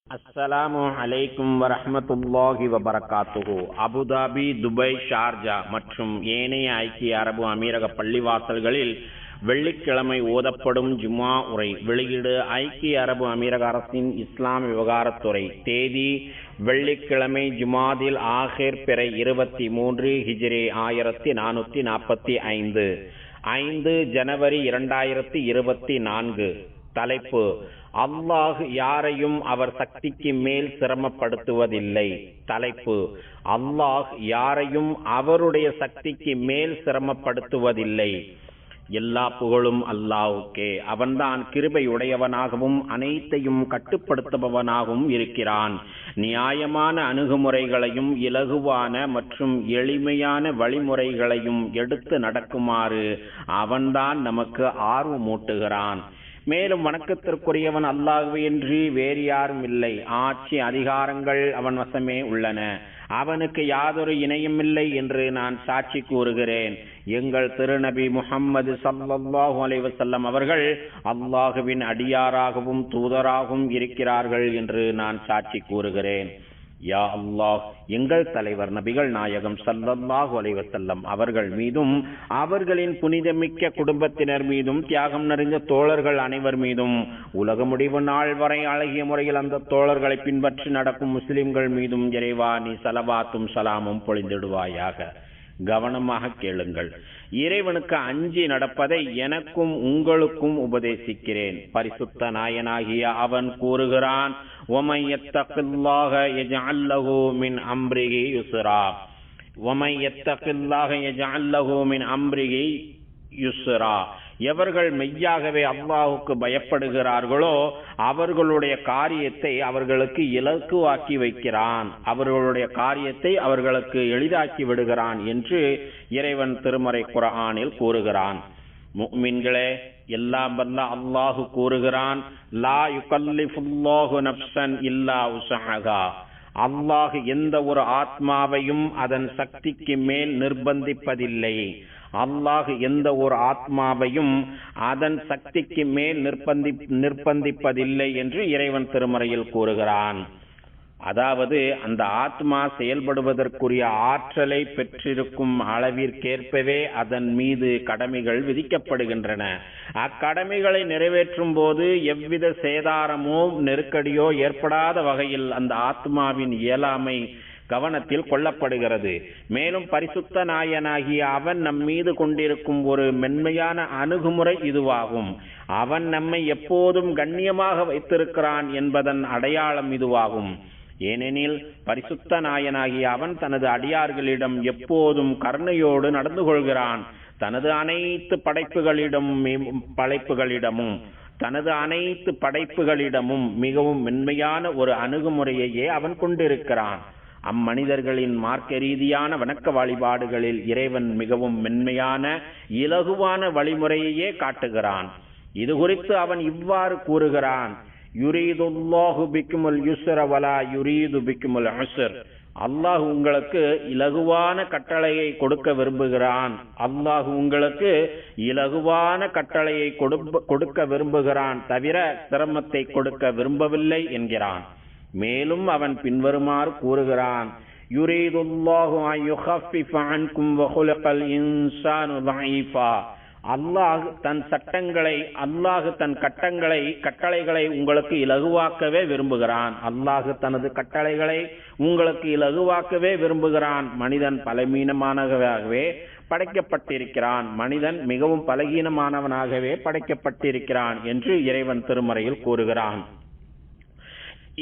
அஸ்ஸலாமு அலைக்கும் வரஹ்மத்துல்லாஹி வபரகாத்துஹு. அபுதாபி, துபாய், ஷார்ஜா மற்றும் ஏனைய ஐக்கிய அரபு அமீரக பள்ளிவாசல்களில் வெள்ளிக்கிழமை ஓதப்படும் ஜும்ஆ உரை. வெளியீடு ஐக்கிய அரபு அமீரக அரசின் இஸ்லாம் விவகாரத்துறை. தேதி வெள்ளிக்கிழமை ஜுமாதில் ஆஹிர் பிறை 23 ஹிஜ்ரி 1445 5 ஜனவரி 2024. தலைப்பு: அல்லாஹ் யாரையும் அவர் சக்திக்கு மேல் சிரமப்படுத்துவதில்லை. தலைப்பு: அல்லாஹ் யாரையும் அவருடைய சக்திக்கு மேல் சிரமப்படுத்துவதில்லை. எல்லா புகழும் அல்லாஹ்வுக்கே. அவன்தான் கிருபையுடையவனாகவும் அனைத்தையும் கட்டுப்படுத்துபவனாகவும் இருக்கிறான். நியாயமான அணுகுமுறைகளையும் இலகுவான மற்றும் எளிமையான வழிமுறைகளையும் எடுத்து நடக்குமாறு அவன்தான் நமக்கு ஆர்வமூட்டுகிறான். மேலும் வணக்கத்திற்குரியவன் அல்லாஹ்வின்றி வேறு யாரும் இல்லை. ஆட்சி அதிகாரங்கள் அவன் வசமே உள்ளன. அவனுக்கு யாதொரு இணையும் இல்லை என்று நான் சாட்சி கூறுகிறேன். எங்கள் திருநபி முஹம்மது ஸல்லல்லாஹு அலைஹி வஸல்லம் அவர்கள் அல்லாஹ்வின் அடியாராகவும் தூதராகவும் இருக்கிறார்கள் என்று நான் சாட்சி கூறுகிறேன். யா அல்லாஹ், எங்கள் தலைவர் நபிகள் நாயகம் ஸல்லல்லாஹு அலைஹி வஸல்லம் அவர்கள் மீதும் அவர்களின் புனிதமிக்க குடும்பத்தினர் மீதும் தியாகம் நிறைந்த தோழர்கள் அனைவர் மீதும் உலக முடிவு நாள் வரை அழகிய முறையில் அந்த தோழர்களை பின்பற்றி நடக்கும் முஸ்லிம்கள் மீதும் இறைவா நீ ஸலவாத்தும் ஸலாமும் பொழிந்திடுவாயாக. கவனமாக கேளுங்கள். இறைவனுக்கு அஞ்சி நடப்பதை எனக்கும் உங்களுக்கும் உபதேசிக்கிறேன். பரிசுத்த நாயனாகிய அவன் கூறுகிறான்: وَمَن يَتَّقِ اللَّهَ يَجْعَل لَّهُ مِنْ أَمْرِهِ يُسْرًا وَمَن يَتَّقِ اللَّهَ يَجْعَل لَّهُ مِنْ أَمْرِهِ يُسْرًا. எவர்கள் மெய்யாகவே அல்லாஹுக்கு பயப்படுகிறார்களோ அவர்களுடைய காரியத்தை அவர்களுக்கு இலகுவாக்கி வைக்கிறான், அவர்களுடைய காரியத்தை அவர்களுக்கு எளிதாக்கி விடுகிறான் என்று இறைவன் திருமறை குர்ஆனில் கூறுகிறான். முஃமின்களே, எல்லாம் வல்ல அல்லாஹு கூறுகிறான்: லா யுகல்லிஃபுல்லாஹு நஃப்ஸன் இல்லா உஸ்ஸஹா. அல்லாஹ் எந்த ஒரு ஆத்மாவையும் அதன் சக்திக்கு மேல் நிர்பந்திப்பதில்லை. அல்லாஹ் எந்த ஒரு ஆத்மாவையும் அதன் சக்திக்கு மேல் நிர்பந்திப்பதில்லை என்று இறைவன் திருமறையில் கூறுகிறான். அதாவது அந்த ஆத்மா செயல்படுவதற்குரிய ஆற்றலை பெற்றிருக்கும் அளவிற்கேற்பவே அதன் மீது கடமைகள் விதிக்கப்படுகின்றன. அக்கடமைகளை நிறைவேற்றும் போது எவ்வித சேதாரமோ நெருக்கடியோ ஏற்படாத வகையில் அந்த ஆத்மாவின் இயலாமை கவனத்தில் கொள்ளப்படுகிறது. மேலும் பரிசுத்த நாயனாகிய அவன் நம் மீது கொண்டிருக்கும் ஒரு மென்மையான அணுகுமுறை இதுவாகும். அவன் நம்மை எப்போதும் கண்ணியமாக வைத்திருக்கிறான் என்பதன் அடையாளம் இதுவாகும். ஏனெனில் பரிசுத்த நாயனாகிய அவன் தனது அடியார்களிடம் எப்போதும் கருணையோடு நடந்து கொள்கிறான். தனது அனைத்து படைப்புகளிடமும் மிகவும் மென்மையான ஒரு அணுகுமுறையையே அவன் கொண்டிருக்கிறான். அம்மனிதர்களின் மார்க்க ரீதியான வணக்க வழிபாடுகளில் இறைவன் மிகவும் மென்மையான இலகுவான வழிமுறையையே காட்டுகிறான். இது குறித்து அவன் இவ்வாறு கூறுகிறான்: யுரீதுல்லாஹு பிக்குமுல் யுஸ்ர வலா யுரீது பிக்குமுல் உஸ்ர். அல்லாஹ் உங்களுக்கு இலகுவான கட்டளையை கொடுக்க விரும்புகிறான். அல்லாஹ் உங்களுக்கு இலகுவான கட்டளையை கொடுக்க விரும்புகிறான், தவிர சிரமத்தை கொடுக்க விரும்பவில்லை என்கிறான். மேலும் அவன் பின்வருமாறு கூறுகிறான்: யுரீதுல்லாஹு அன் யுகஃபிஃப அன்கும் வ குலிகல் இன்சானு தஈஃபா. அல்லாஹ் தன் கட்டளைகளை உங்களுக்கு இலகுவாக்கவே விரும்புகிறான். அல்லாஹ் தனது கட்டளைகளை உங்களுக்கு இலகுவாக்கவே விரும்புகிறான். மனிதன் பலவீனமானவனாகவே படைக்கப்பட்டிருக்கிறான். மனிதன் மிகவும் பலகீனமானவனாகவே படைக்கப்பட்டிருக்கிறான் என்று இறைவன் திருமறையில் கூறுகிறான்.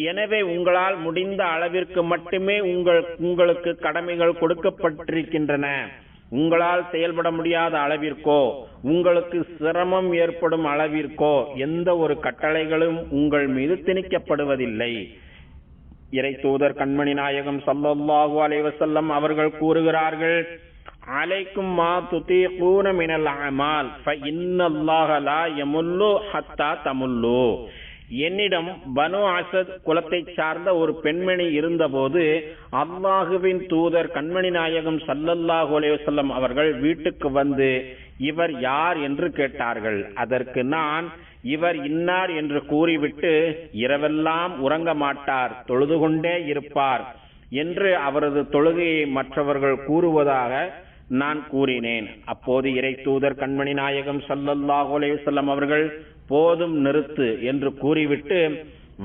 எனவே உங்களால் முடிந்த அளவிற்கு மட்டுமே உங்களுக்கு கடமைகள் கொடுக்கப்பட்டிருக்கின்றன. உங்களால் செயல்பட முடியாத அளவிற்கோ உங்களுக்கு சிரமம் ஏற்படும் அளவிற்கோ எந்த ஒரு கட்டளைகளும் உங்கள் மீது திணிக்கப்படுவதில்லை. இறை தூதர் கண்மணி நாயகம் ஸல்லல்லாஹு அலைஹி வஸல்லம் அவர்கள் கூறுகிறார்கள்: அலைக்கும் மா துதீகூன மினல் அமால் ஃப இன்னல்லாஹ லா யமுல்லு ஹத்தா தமுல்லு. என்னிடம் பனு அசத் குலத்தை சார்ந்த ஒரு பெண்மணி இருந்தபோது அல்லாஹுவின் தூதர் கண்மணி நாயகம் ஸல்லல்லாஹு அலைஹி வஸல்லம் அவர்கள் வீட்டுக்கு வந்து இவர் யார் என்று கேட்டார்கள். அதற்கு நான், இவர் இன்னார் என்று கூறிவிட்டு இரவெல்லாம் உறங்க மாட்டார், தொழுது கொண்டே இருப்பார் என்று அவரது தொழுகையை மற்றவர்கள் கூறுவதாக நான் கூறினேன். அப்போது இறை தூதர் கண்மணி நாயகம் ஸல்லல்லாஹு அலைஹி வஸல்லம் அவர்கள் போதும் நிறுத்து என்று கூறிவிட்டு,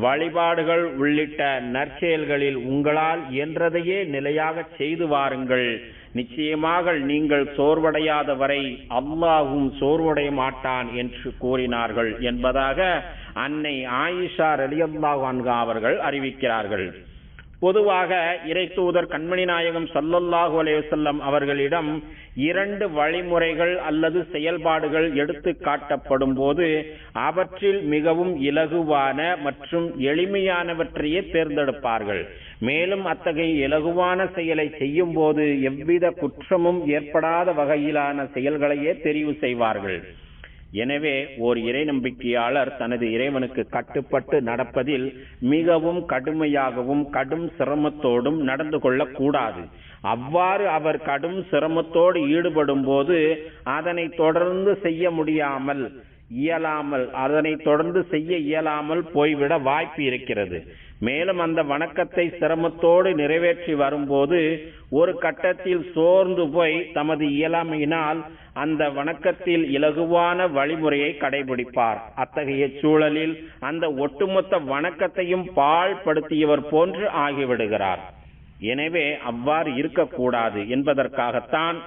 வழிபாடுகள் உள்ளிட்ட நற்செயல்களில் உங்களால் இயன்றதையே நிலையாக செய்து வாருங்கள். நிச்சயமாக நீங்கள் சோர்வடையாத வரை அல்லாஹ்வும் சோர்வடைய மாட்டான் என்று கூறினார்கள் என்பதாக அன்னை ஆயிஷா ரலியல்லாஹு அன்ஹா அவர்கள் அறிவிக்கிறார்கள். பொதுவாக இறை தூதர் கண்மணி நாயகம் ஸல்லல்லாஹு அலைஹி வஸல்லம் அவர்களிடம் 2 வழிமுறைகள் அல்லது செயல்பாடுகள் எடுத்து காட்டப்படும் போது அவற்றில் மிகவும் இலகுவான மற்றும் எளிமையானவற்றையே தேர்ந்தெடுப்பார்கள். மேலும் அத்தகைய இலகுவான செயலை செய்யும் போது எவ்வித குற்றமும் ஏற்படாத வகையிலான செயல்களையே தெரிவு செய்வார்கள். எனவே ஓர் இறை நம்பிக்கையாளர் தனது இறைவனுக்கு கட்டுப்பட்டு நடப்பதில் மிகவும் கடுமையாகவும் கடும் சிரமத்தோடும் நடந்து கொள்ளக்கூடாது. அவ்வாறு அவர் கடும் சிரமத்தோடு ஈடுபடும் போது அதனை தொடர்ந்து செய்ய இயலாமல் போய்விட வாய்ப்பு இருக்கிறது. மேலும் அந்த வணக்கத்தை சிரமத்தோடு நிறைவேற்றி வரும்போது ஒரு கட்டத்தில் சோர்ந்து போய் தமது இயலாமையினால் அந்த வணக்கத்தில் இலகுவான வழிமுறையை கடைபிடிப்பார். அத்தகைய சூழலில் அந்த ஒட்டுமொத்த வணக்கத்தையும் பாழ்படுத்தியவர் போன்று ஆகிவிடுகிறார். எனவே அவ்வாறு இருக்கக்கூடாது என்பதற்காகத்தான்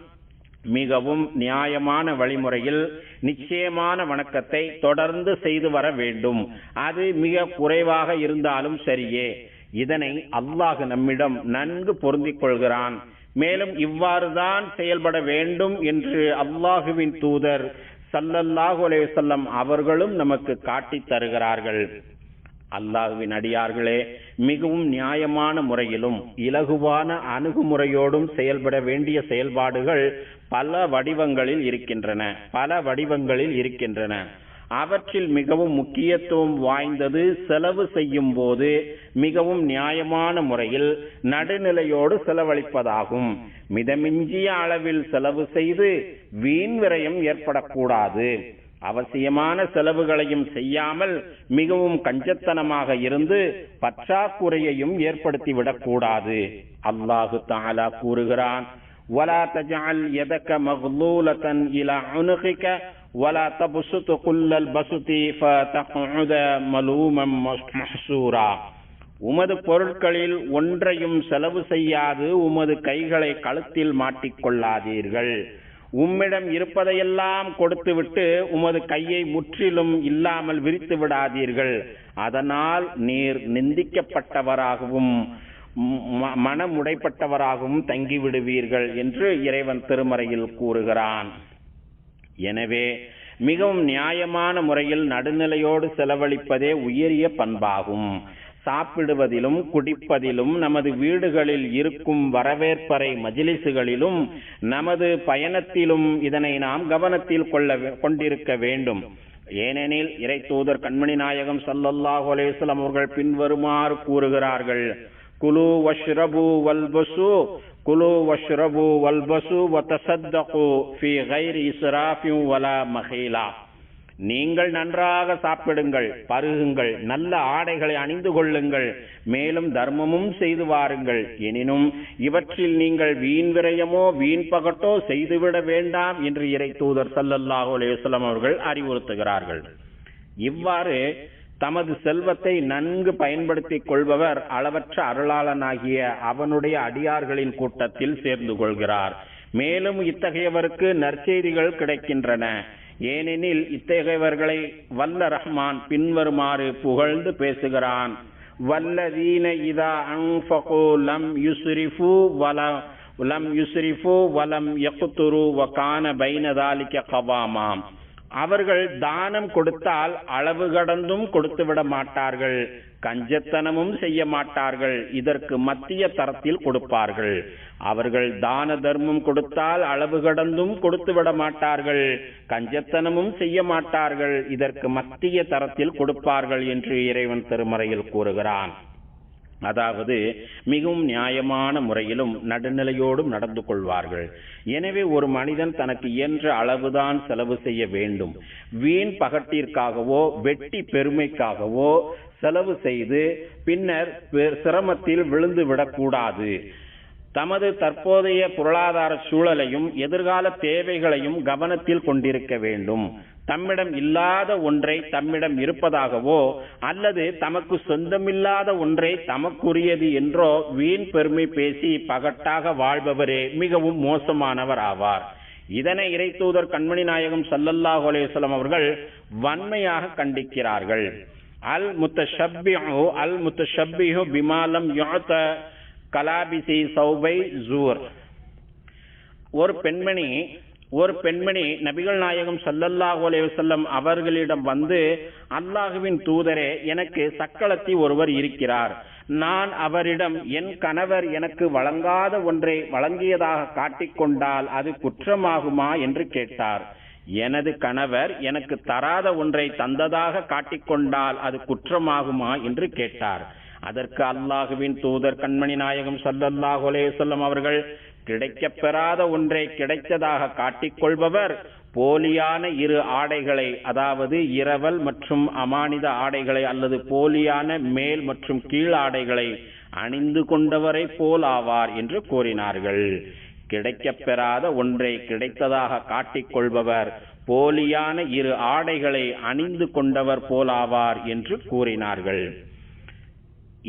மிகவும் நியாயமான வழிமுறையில் நிச்சயமான வணக்கத்தை தொடர்ந்து செய்து வர வேண்டும். அது மிக குறைவாக இருந்தாலும் சரியே. இதனை அல்லாஹ் நம்மிடம் நன்கு பொருந்திக் கொள்கிறான். மேலும் இவ்வாறுதான் செயல்பட வேண்டும் என்று அல்லாஹுவின் தூதர் ஸல்லல்லாஹு அலைஹி வஸல்லம் அவர்களும் நமக்கு காட்டித் தருகிறார்கள். அல்லாஹுவின் அடியார்களே, மிகவும் நியாயமான முறையிலும் இலகுவான அணுகுமுறையோடும் செயல்பட வேண்டிய செயல்பாடுகள் பல வடிவங்களில் இருக்கின்றன. அவற்றில் மிகவும் முக்கியத்துவம் வாய்ந்தது செலவு செய்யும் போது மிகவும் நியாயமான முறையில் நடுநிலையோடு செலவழிப்பதாகும். மிதமிஞ்சிய அளவில் செலவு செய்து வீண் விரயம் ஏற்படக்கூடாது. அவசியமான செலவுகளையும் செய்யாமல் மிகவும் கஞ்சத்தனமாக இருந்து பற்றாக்குறையையும் ஏற்படுத்திவிடக் கூடாது. அல்லாஹு தஆலா கூறுகிறான், وَلَا تَجْعَلْ يَدَكَ مَغْلُولَةً إِلَى عُنُقِكَ وَلَا تَبْسُطْ كُلَّ الْبَسْطِ فَتَقْعُدَ مَلُومًا مَحْسُورًا. உமது பொருட்களில் ஒன்றையும் செலவு செய்யாது உமது கைகளை கழுத்தில் மாட்டிக்கொள்ளாதீர்கள். உம்மிடம் இருப்பதையெல்லாம் கொடுத்துவிட்டு உமது கையை முற்றிலும் இல்லாமல் விரித்து விடாதீர்கள். அதனால் நீர் நிந்திக்கப்பட்டவராகவும் மனமுடைப்பட்டவராகவும் தங்கிவிடுவீர்கள் என்று இறைவன் திருமறையில் கூறுகிறான். எனவே மிகவும் நியாயமான முறையில் நடுநிலையோடு செலவழிப்பதே உயரிய பண்பாகும். சாப்பிடுவதிலும் குடிப்பதிலும் நமது வீடுகளில் இருக்கும் வரவேற்பறை மஜ்லிஸுகளிலும் நமது பயணத்திலும் இதனை நாம் கவனத்தில் கொண்டிருக்க வேண்டும். ஏனெனில் இறை தூதர் கண்மணி நாயகம் ஸல்லல்லாஹு அலைஹி வஸல்லம் அவர்கள் பின்வருமாறு கூறுகிறார்கள், குலு வஷ்ரபு வல்பசு வதஸத்தகு ஃபீ கைரி இஸ்ராஃபின் வலா மஹீலா. நீங்கள் நன்றாக சாப்பிடுங்கள், பருகுங்கள், நல்ல ஆடைகளை அணிந்து கொள்ளுங்கள், மேலும் தர்மமும் செய்து வாருங்கள். எனினும் இவற்றில் நீங்கள் வீண் விரயமோ வீண் பகட்டோ செய்துவிட வேண்டாம் என்று இறை தூதர் ஸல்லல்லாஹு அலைஹி வஸல்லம் அவர்கள் அறிவுறுத்துகிறார்கள். இவ்வாறு தமது செல்வத்தை நன்கு பயன்படுத்திக் கொள்பவர் அளவற்ற அருளாளனாகிய அவனுடைய அடியார்களின் கூட்டத்தில் சேர்ந்து கொள்கிறார். மேலும் இத்தகையவருக்கு நற்செய்திகள் கிடைக்கின்றன. ஏனெனில் இத்தகையவர்களை வல்ல ரஹ்மான் பின்வருமாறு புகழ்ந்து பேசுகிறான், வல்லதீன இதா அன்ஃபகு லம் யுஸ்ரிஃபு வலம் யக்துரு வகான பைன தாலிக கவாமா. அவர்கள் தானம் கொடுத்தால் அளவு கடந்தும் கொடுத்து விட மாட்டார்கள், கஞ்சத்தனமும் செய்ய மாட்டார்கள், இதற்கு மத்திய தரத்தில் கொடுப்பார்கள். அவர்கள் தான தர்மம் கொடுத்தால் அளவு கடந்தும் கொடுத்து விட மாட்டார்கள், கஞ்சத்தனமும் செய்ய மாட்டார்கள், இதற்கு மத்திய தரத்தில் கொடுப்பார்கள் என்று இறைவன் திருமறையில் கூறுகிறான். அதாவது மிகவும் நியாயமான முறையிலும் நடுநிலையோடும் நடந்து கொள்வார்கள். எனவே ஒரு மனிதன் தனக்கு இயன்ற அளவுதான் செலவு செய்ய வேண்டும். வீண் பகட்டிற்காகவோ வெட்டி பெருமைக்காகவோ செலவு செய்து பின்னர் சிரமத்தில் விழுந்து விடக்கூடாது. தமது தற்போதைய பொருளாதார சூழலையும் எதிர்கால தேவைகளையும் கவனத்தில் கொண்டிருக்க வேண்டும். தம்மிடம் இல்லாத ஒன்றை தம்மிடம் இருப்பதாகவோ அல்லது தமக்கு சொந்தமில்லாத ஒன்றை தமக்குரியது என்றோ வீண் பெருமை பேசி பகட்டாக வாழ்பவரே மிகவும் மோசமானவர் ஆவார். இதனை இறைத்தூதர் கண்மணி நாயகம் ஸல்லல்லாஹு அலைஹி வஸல்லம் அவர்கள் வன்மையாக கண்டிக்கிறார்கள். அல் முத்தஷப்பிஹு பிமா லம் யுஅத கலாபிசி சௌபை ஜூர். ஒரு பெண்மணி நபிகள் நாயகம் ஸல்லல்லாஹு அலைஹி வஸல்லம் அவர்களிடம் வந்து, அல்லாஹுவின் தூதரே, எனக்கு சக்களத்தி ஒருவர் இருக்கிறார். நான் அவரிடம் என் கணவர் எனக்கு வழங்காத ஒன்றை வழங்கியதாக காட்டிக்கொண்டால் அது குற்றமாகுமா என்று கேட்டார். எனது கணவர் எனக்கு தராத ஒன்றை தந்ததாக காட்டிக்கொண்டால் அது குற்றமாகுமா என்று கேட்டார். அதற்கு அல்லாஹுவின் தூதர் கண்மணி நாயகம் ஸல்லல்லாஹு அலைஹி வஸல்லம் அவர்கள், கிடைக்கப்பெறாத ஒன்றை கிடைத்ததாக காட்டிக்கொள்பவர் போலியான இரு ஆடைகளை, அதாவது இரவல் மற்றும் அமானித ஆடைகளை அல்லது போலியான மேல் மற்றும் கீழ் ஆடைகளை அணிந்து கொண்டவரை போல் ஆவார் என்று கூறினார்கள். கிடைக்கப்பெறாத ஒன்றை கிடைத்ததாக காட்டிக்கொள்பவர் போலியான இரு ஆடைகளை அணிந்து கொண்டவர் போலாவார் என்று கூறினார்கள்.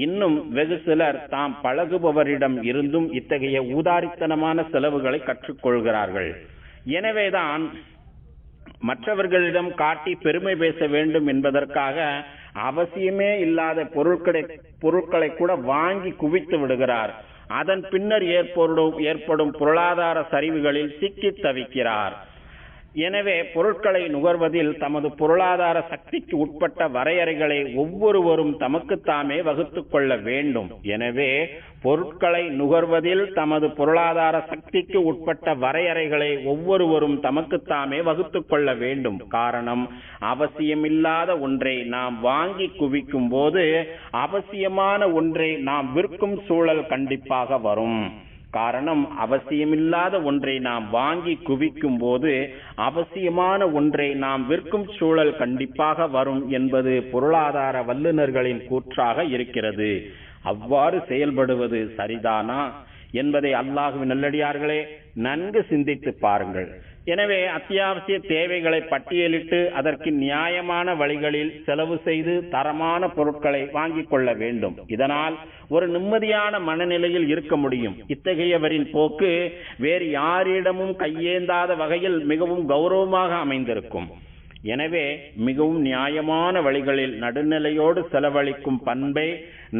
இன்னும் வெகு சிலர் தாம் பழகுபவரிடம் இருந்தும் இத்தகைய ஊதாரித்தனமான செலவுகளை கற்றுக்கொள்கிறார்கள். எனவேதான் மற்றவர்களிடம் காட்டி பெருமை பேச வேண்டும் என்பதற்காக அவசியமே இல்லாத பொருட்களை கூட வாங்கி குவித்து விடுகிறார். அதன் பின்னர் ஏற்படும் பொருளாதார சரிவுகளில் சிக்கி தவிக்கிறார். எனவே பொருட்களை நுகர்வதில் தமது பொருளாதார சக்திக்கு உட்பட்ட வரையறைகளை ஒவ்வொருவரும் தமக்குத்தாமே வகுத்துக் கொள்ள வேண்டும். எனவே பொருட்களை நுகர்வதில் தமது பொருளாதார சக்திக்கு உட்பட்ட வரையறைகளை ஒவ்வொருவரும் தமக்குத்தாமே வகுத்துக் கொள்ள வேண்டும். காரணம், அவசியமில்லாத ஒன்றை நாம் வாங்கி குவிக்கும் போது அவசியமான ஒன்றை நாம் விற்கும் சூழல் கண்டிப்பாக வரும். காரணம், அவசியமில்லாத ஒன்றை நாம் வாங்கி குவிக்கும் போது அவசியமான ஒன்றை நாம் விற்கும் சூழல் கண்டிப்பாக வரும் என்பது பொருளாதார வல்லுநர்களின் கூற்றாக இருக்கிறது. அவ்வாறு செயல்படுவது சரிதானா என்பதை அல்லாஹ்வின் நல்லடியார்களே நன்கு சிந்தித்து பாருங்கள். எனவே அத்தியாவசிய தேவைகளை பட்டியலிட்டு அதற்கு நியாயமான வழிகளில் செலவு செய்து தரமான பொருட்களை வாங்கிக் கொள்ள வேண்டும். இதனால் ஒரு நிம்மதியான மனநிலையில் இருக்க முடியும். இத்தகையவரின் போக்கு வேறு யாரிடமும் கையேந்தாத வகையில் மிகவும் கௌரவமாக அமைந்திருக்கும். எனவே மிகவும் நியாயமான வழிகளில் நடுநிலையோடு செலவழிக்கும் பண்பை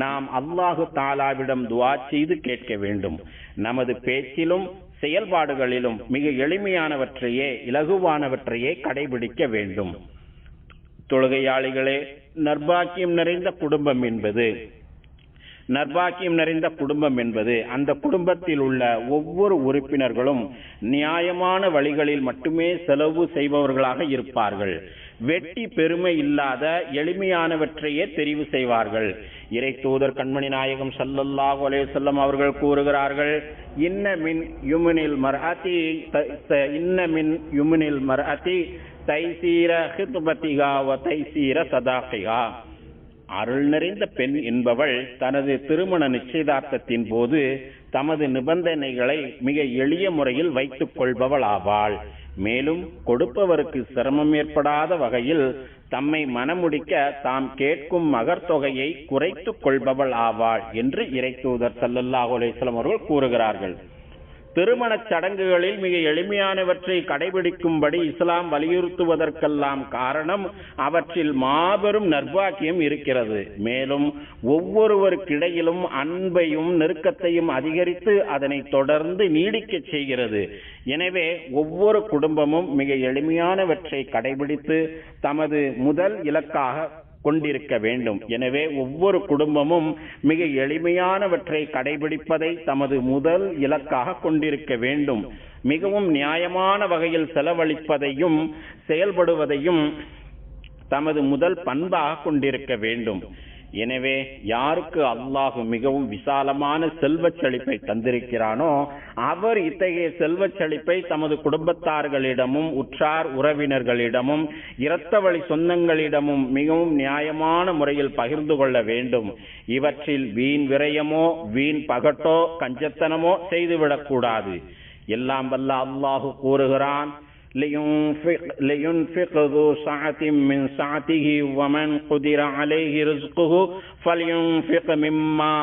நாம் அல்லாஹு தாலாவிடம் துஆ செய்து கேட்க வேண்டும். நமது பேச்சிலும் செயல்பாடுகளிலும் மிக எளிமையானவற்றையே இலகுவானவற்றையே கடைபிடிக்க வேண்டும். தொழுகையாளிகளே, நற்பாக்கியம் நிறைந்த குடும்பம் என்பது அந்த குடும்பத்தில் உள்ள ஒவ்வொரு உறுப்பினர்களும் நியாயமான வழிகளில் மட்டுமே செலவு செய்பவர்களாக இருப்பார்கள். வெட்டி பெருமை இல்லாத எளிமையானவற்றையே தெரிவு செய்வார்கள். இறை தூதர் கண்மணி நாயகம் ஸல்லல்லாஹு அலைஹி வஸல்லம் அவர்கள் கூறுகிறார்கள், இன்ன மின் யுமினில் மர்அதி தைசீர ஹித்பதிஹா வ தைசீர சதாகிஹா. அருள் நிறைந்த பெண் என்பவள் தனது திருமண நிச்சயதார்த்தத்தின் போது தமது நிபந்தனைகளை மிக எளிய முறையில் வைத்துக் கொள்பவள் ஆவாள். மேலும் கொடுப்பவருக்கு சிரமம் ஏற்படாத வகையில் தம்மை மனமுடிக்க தாம் கேட்கும் மகர் தொகையை குறைத்துக் கொள்பவள் ஆவாள் என்று இறை தூதர் ஸல்லல்லாஹு அலைஹி வஸல்லம் அவர்கள் கூறுகிறார்கள். திருமண சடங்குகளில் மிக எளிமையானவற்றை கடைபிடிக்கும்படி இஸ்லாம் வலியுறுத்துவதற்கெல்லாம் காரணம் அவற்றில் மாபெரும் நற்பாக்கியம் இருக்கிறது. மேலும் ஒவ்வொருவருக்கிடையிலும் அன்பையும் நெருக்கத்தையும் அதிகரித்து அதனை தொடர்ந்து நீடிக்க செய்கிறது. எனவே ஒவ்வொரு குடும்பமும் மிக எளிமையானவற்றை கடைபிடித்து தமது முதல் இலக்காக கொண்டிருக்க வேண்டும். எனவே ஒவ்வொரு குடும்பமும் மிக எளிமையானவற்றை கடைபிடிப்பதை தமது முதல் இலக்காக கொண்டிருக்க வேண்டும். மிகவும் நியாயமான வகையில் செலவழிப்பதையும் செயல்படுவதையும் தமது முதல் பண்பாக கொண்டிருக்க வேண்டும். எனவே யாருக்கு அல்லாஹ் மிகவும் விசாலமான செல்வச் செழிப்பை தந்திருக்கிறானோ அவர் இத்தகைய செல்வச் செழிப்பை தமது குடும்பத்தார்களிடமும் உற்றார் உறவினர்களிடமும் இரத்த வழி சொந்தங்களிடமும் மிகவும் நியாயமான முறையில் பகிர்ந்து கொள்ள வேண்டும். இவற்றில் வீண் விரயமோ வீண் பகட்டோ கஞ்சத்தனமோ செய்துவிடக்கூடாது. எல்லாம் வல்ல அல்லாஹ் கூறுகிறான், لينفق ذو سعة من سعته ومن قدر عليه رزقه فلينفق مما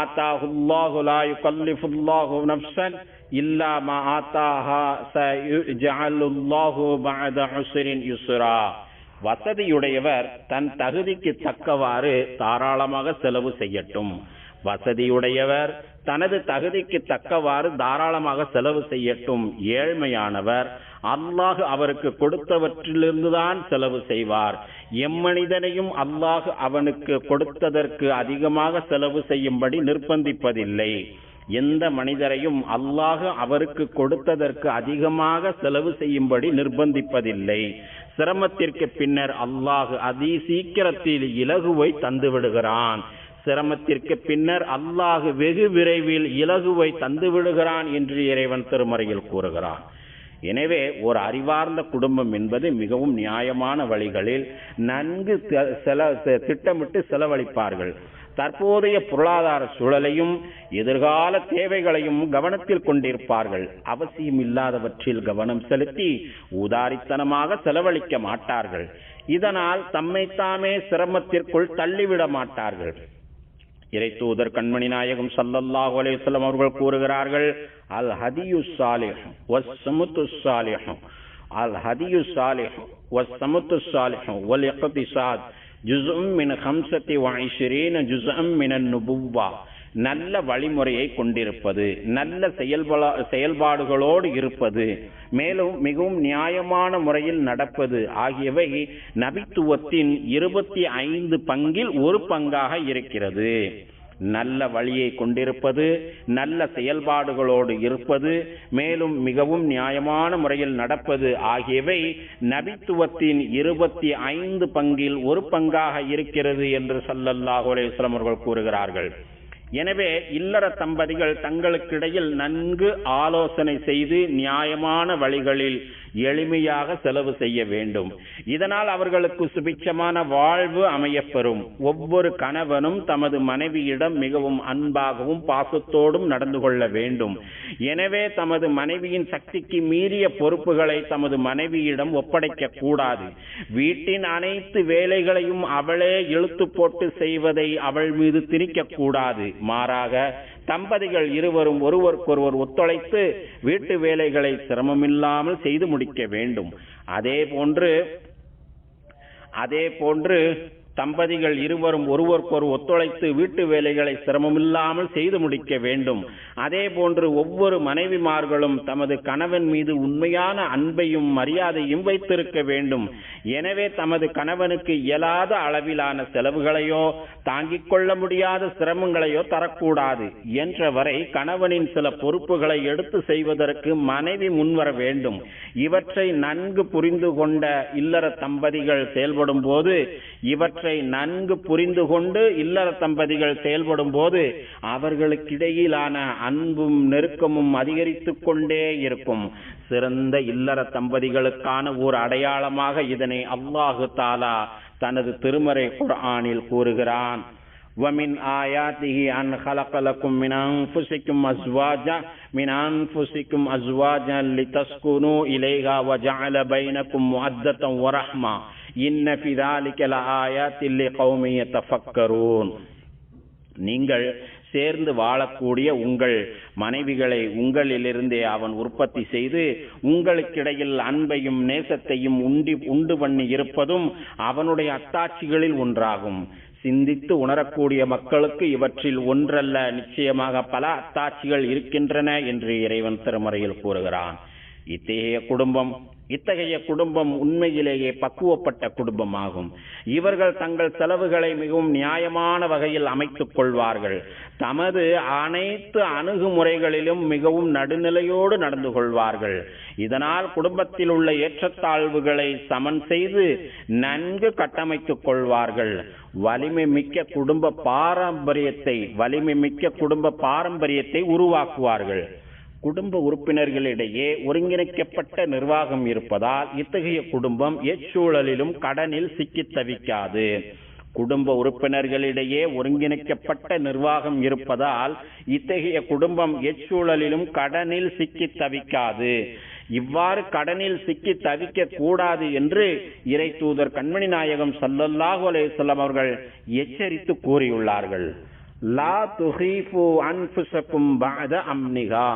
آتاه الله لا يكلف الله نفسا إلا ما آتاها سيجعل الله بعد عسر يسرا. வசதியுடையவர் தன் தகுதிக்கு தக்கவாறு தாராளமாக செலவு செய்யட்டும். வசதியுடையவர் தனது தகுதிக்கு தக்கவாறு தாராளமாக செலவு செய்யட்டும். ஏழ்மையானவர் அல்லாஹ் அவருக்கு கொடுத்தவற்றிலிருந்துதான் செலவு செய்வார். எம்மனிதனையும் அல்லாஹ் அவனுக்கு கொடுத்ததற்கு அதிகமாக செலவு செய்யும்படி நிர்பந்திப்பதில்லை. எந்த மனிதரையும் அல்லாஹ் அவருக்கு கொடுத்ததற்கு அதிகமாக செலவு செய்யும்படி நிர்பந்திப்பதில்லை. சிரமத்திற்கு பின்னர் அல்லாஹ் அதி சீக்கிரத்தில் இலகுவை தந்து விடுகிறான். சிரமத்திற்கு பின்னர் அல்லாஹ் வெகு விரைவில் இலகுவை தந்து விடுகிறான் என்று இறைவன் திருமறையில் கூறுகிறான். எனவே ஒரு அறிவார்ந்த குடும்பம் என்பது மிகவும் நியாயமான வழிகளில் நன்கு திட்டமிட்டு செலவழிப்பார்கள். தற்போதைய பொருளாதார சூழலையும் எதிர்கால தேவைகளையும் கவனத்தில் கொண்டிருப்பார்கள். அவசியம் இல்லாதவற்றில் கவனம் செலுத்தி உதாரித்தனமாக செலவழிக்க மாட்டார்கள். இதனால் தம்மைத்தாமே சிரமத்திற்குள் தள்ளிவிட மாட்டார்கள். இறை தூதர் கண்மணி நாயகம் ஸல்லல்லாஹு அலைஹி வஸல்லம் அவர்கள் கூறுகிறார்கள், அல் ஹதியு ஸாலிஹ் வஸ்ஸமுத்து ஸாலிஹ் அல் ஹதியு ஸாலிஹ் வஸ்ஸமுத்து ஸாலிஹ் வல் இக்திஸாத் ஜுஸ்உம் மின் 25 ஜுஸ்அம் மினன் நுபுவ்வா. நல்ல வழிமுறையை கொண்டிருப்பது, நல்ல செயல்பாடுகளோடு இருப்பது, மேலும் மிகவும் நியாயமான முறையில் நடப்பது ஆகியவை நபித்துவத்தின் 25 பங்கில் ஒரு பங்காக இருக்கிறது. நல்ல வழியை கொண்டிருப்பது, நல்ல செயல்பாடுகளோடு இருப்பது, மேலும் மிகவும் நியாயமான முறையில் நடப்பது ஆகியவை நபித்துவத்தின் 25 பங்கில் ஒரு பங்காக இருக்கிறது என்று ஸல்லல்லாஹு அலைஹி வஸல்லம் அவர்கள் கூறுகிறார்கள். எனவே இல்லற தம்பதிகள் தங்களுக்கிடையில் நன்கு ஆலோசனை செய்து நியாயமான வழிகளில் எளிமையாக செலவு செய்ய வேண்டும். இதனால் அவர்களுக்கு சுபிட்சமான வாழ்வு அமையப்பெறும். ஒவ்வொரு கணவனும் தமது மனைவியிடம் மிகவும் அன்பாகவும் பாசத்தோடும் நடந்து கொள்ள வேண்டும். எனவே தமது மனைவியின் சக்திக்கு மீறிய பொறுப்புகளை தமது மனைவியிடம் ஒப்படைக்க கூடாது. வீட்டின் அனைத்து வேலைகளையும் அவளே இழுத்து போட்டு செய்வதை அவள் மீது திணிக்க கூடாது. மாறாக தம்பதிகள் இருவரும் ஒருவருக்கொருவர் ஒத்துழைத்து வீட்டு வேலைகளை சிரமமில்லாமல் செய்து முடிக்க வேண்டும். அதே போன்று தம்பதிகள் இருவரும் ஒருவருக்கொரு ஒத்துழைத்து வீட்டு வேலைகளை சிரமமில்லாமல் செய்து முடிக்க வேண்டும். அதே போன்று ஒவ்வொரு மனைவிமார்களும் தமது கணவன் மீது உண்மையான அன்பையும் மரியாதையும் வைத்திருக்க வேண்டும். எனவே தமது கணவனுக்கு இயலாத அளவிலான செலவுகளையோ தாங்கிக் கொள்ள முடியாத சிரமங்களையோ தரக்கூடாது. என்றவரை கணவனின் சில பொறுப்புகளை எடுத்து செய்வதற்கு மனைவி முன்வர வேண்டும். இவற்றை நன்கு புரிந்து கொண்ட இல்லற தம்பதிகள் செயல்படும் போது அவர்களுக்கிடையிலான அன்பும் நெருக்கமும் அதிகரித்துக் கொண்டே இருக்கும். சிறந்த இல்லற தம்பதிகளுக்கான ஒரு அடையாளமாக இதனை அல்லாஹு தஆலா தனது திருமறை குர்ஆனில் கூறுகிறான். وَمِنْ آيَاتِهِ أَنْ خَلَقَ لَكُم مِنْ أَنْفُسِكُمْ أَزْوَاجًا لِتَسْكُنُوا إِلَيْهَا وَجَعَلَ بَيْنَكُمْ مَوَدَّةً وَرَحْمَةً إِنَّ فِي ذَلِكَ لَآيَاتٍ لِقَوْمٍ يَتَفَكَّرُونَ. நீங்கள் சேர்ந்து வாழக்கூடிய உங்கள் மனைவிகளை உங்களிலிருந்தே அவன் உற்பத்தி செய்து உங்களுக்கிடையில் அன்பையும் நேசத்தையும் உண்டு பண்ணி இருப்பதும் அவனுடைய அத்தாட்சிகளில் ஒன்றாகும். சிந்தித்து உணரக்கூடிய மக்களுக்கு இவற்றில் ஒன்றல்ல, நிச்சயமாக பல அத்தாட்சிகள் இருக்கின்றன என்று இறைவன் திருமறையில் கூறுகிறான். இத்தகைய குடும்பம் இத்தகைய குடும்பம் உண்மையிலேயே பக்குவப்பட்ட குடும்பமாகும். இவர்கள் தங்கள் செலவுகளை மிகவும் நியாயமான வகையில் அமைத்துக் கொள்வார்கள். தமது அனைத்து அணுகுமுறைகளிலும் மிகவும் நடுநிலையோடு நடந்து கொள்வார்கள். இதனால் குடும்பத்தில் உள்ள ஏற்றத்தாழ்வுகளை சமன் செய்து நன்கு கட்டமைத்துக் கொள்வார்கள். வலிமை மிக்க குடும்ப பாரம்பரியத்தை உருவாக்குவார்கள். குடும்ப உறுப்பினர்களிடையே ஒருங்கிணைக்கப்பட்ட நிர்வாகம் இருப்பதால் இத்தகைய குடும்பம் எச்சூழலிலும் கடனில் சிக்கித் தவிக்காது. குடும்ப உறுப்பினர்களிடையே ஒருங்கிணைக்கப்பட்ட நிர்வாகம் இருப்பதால் இத்தகைய குடும்பம் எச்சூழலிலும் கடனில் சிக்கித் தவிக்காது. இவ்வாறு கடனில் சிக்கி தவிக்க கூடாது என்று இறை தூதர் கண்மணி நாயகம் ஸல்லல்லாஹு அலைஹி வஸல்லம் அவர்கள் எச்சரித்து கூறியுள்ளார்கள். லா துஹீஃபு அன்ஃபுஸக்கும் பஅத அம்னிஹா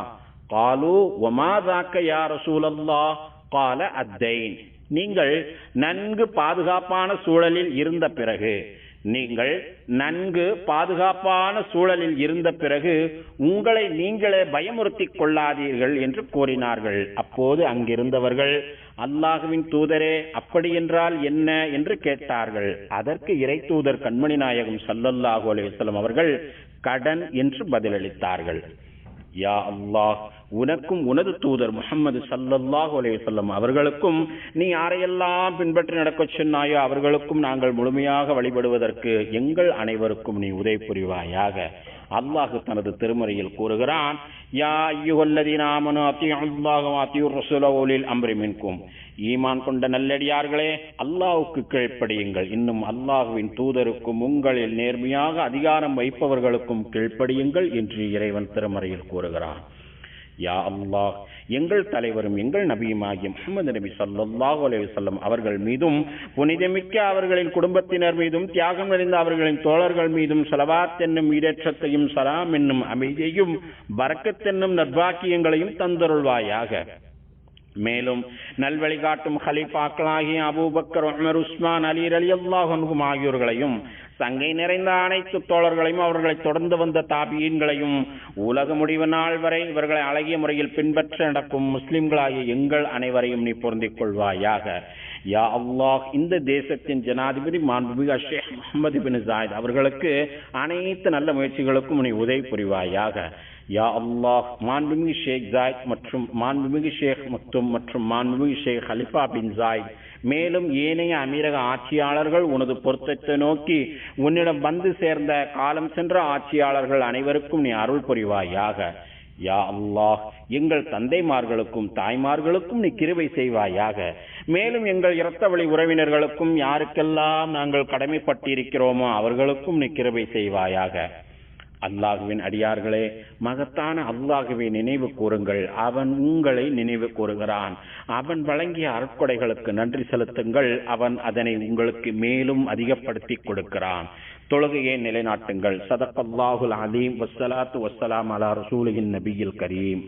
காலு வமா ذاك யா ரசூலல்லாஹ் قال الدين. நீங்கள் நன்கு பாதுகாப்பான சூழலில் இருந்த பிறகு உங்களை நீங்களே பயமுறுத்திக் கொள்ளாதீர்கள் என்று கூறினார்கள். அப்போது அங்கிருந்தவர்கள், அல்லாஹ்வின் தூதரே, அப்படி என்றால் என்ன என்று கேட்டார்கள். அதற்கு இறை தூதர் கண்மணி நாயகம் ஸல்லல்லாஹு அலைஹி வஸல்லம் அவர்கள் கடன் என்று பதிலளித்தார்கள். யா அல்லாஹ், உனக்கும் உனது தூதர் முஹம்மது ஸல்லல்லாஹு அலைஹி வஸல்லம் அவர்களுக்கும் நீ யாரையெல்லாம் பின்பற்றி நடக்கச் சொன்னாயோ அவர்களுக்கும் நாங்கள் முழுமையாக வழிபடுவதற்கு எங்கள் அனைவருக்கும் நீ உதவி புரிவாயாக. அல்லாஹ் தனது திருமறையில் கூறுகிறான், யா அய்யுஹல்லதீன ஆமனூ அத்தீஉல்லாஹ வ அத்தீஉர் ரசூல வ உலில் அம்ரி மின்கும். ஈமான் கொண்ட நல்லடியார்களே, அல்லாஹ்வுக்கு கீழ்ப்படியுங்கள், இன்னும் அல்லாஹ்வின் தூதருக்கும் உங்களில் நேர்மையாக அதிகாரம் வைப்பவர்களுக்கும் கீழ்ப்படியுங்கள் என்று இறைவன் திருமறையில் கூறுகிறான். யா அல்லாஹ், எங்கள் தலைவரும் எங்கள் நபியுமாகிய முஹம்மது நபி ஸல்லல்லாஹு அலைஹி வஸல்லம் அவர்கள் மீதும் புனிதமிக்க அவர்களின் குடும்பத்தினர் மீதும் தியாகம் நிறைந்த அவர்களின் தோழர்கள் மீதும் ஸலவாத் என்னும் ஈடேற்றத்தையும் சலாம் என்னும் அமைதியையும் பரக்கத் என்னும் நற்பாக்கியங்களையும் தந்தருள்வாயாக. மேலும் நல்வழி காட்டும் ஹலீஃபாக்களாகிய அபூபக்கர், உமர், உஸ்மான், அலி ரலியல்லாஹு அன்ஹும் ஆகியோர்களையும் சங்கை நிறைந்த அனைத்து தோழர்களையும் அவர்களை தொடர்ந்து வந்த தாபியீன்களையும் உலக முடிவு நாள் வரை இவர்களை அழகிய முறையில் பின்பற்ற நடக்கும் முஸ்லிம்களாகிய எங்கள் அனைவரையும் நீ பொருந்திக் கொள்வாயாக. யா அல்லாஹ், இந்த தேசத்தின் ஜனாதிபதி மாண்புமிகு ஷேக் முஹம்மது பின் ஜாயித் அவர்களுக்கு அனைத்து நல்ல முயற்சிகளுக்கும் நீ உதவி புரிவாயாக. யா அல்லாஹ், மாண்புமிகு ஷேக் ஜாயித் மற்றும் மாண்புமிகு ஷேக் மக்தும் மற்றும் மாண்புமிகு ஷேக் ஹலிஃபா பின் ஜாயித் மேலும் ஏனைய அமீரக ஆட்சியாளர்கள் உனது பொருத்தத்தை நோக்கி உன்னிடம் வந்து சேர்ந்த காலம் சென்ற ஆட்சியாளர்கள் அனைவருக்கும் நீ அருள் புரிவாயாக. யா அல்லாஹ், எங்கள் தந்தைமார்களுக்கும் தாய்மார்களுக்கும் நீ கிருபை செய்வாயாக. மேலும் எங்கள் இரத்த வழி உறவினர்களுக்கும் யாருக்கெல்லாம் நாங்கள் கடமைப்பட்டிருக்கிறோமோ அவர்களுக்கும் நீ கிருபை செய்வாயாக. அல்லாஹுவின் அடியார்களே, மகத்தான அல்லாஹுவை நினைவு கூறுங்கள், அவன் உங்களை நினைவு கூறுகிறான். அவன் வழங்கிய அருட்கொடைகளுக்கு நன்றி செலுத்துங்கள், அவன் அதனை உங்களுக்கு மேலும் அதிகப்படுத்தி கொடுக்கிறான். தொழுகையை நிலைநாட்டுங்கள். ஸதகல்லாஹுல் அலீம். வஸ்ஸலாத்து வஸ்ஸலாம் அலா ரசூலின் நபியில் கரீம்.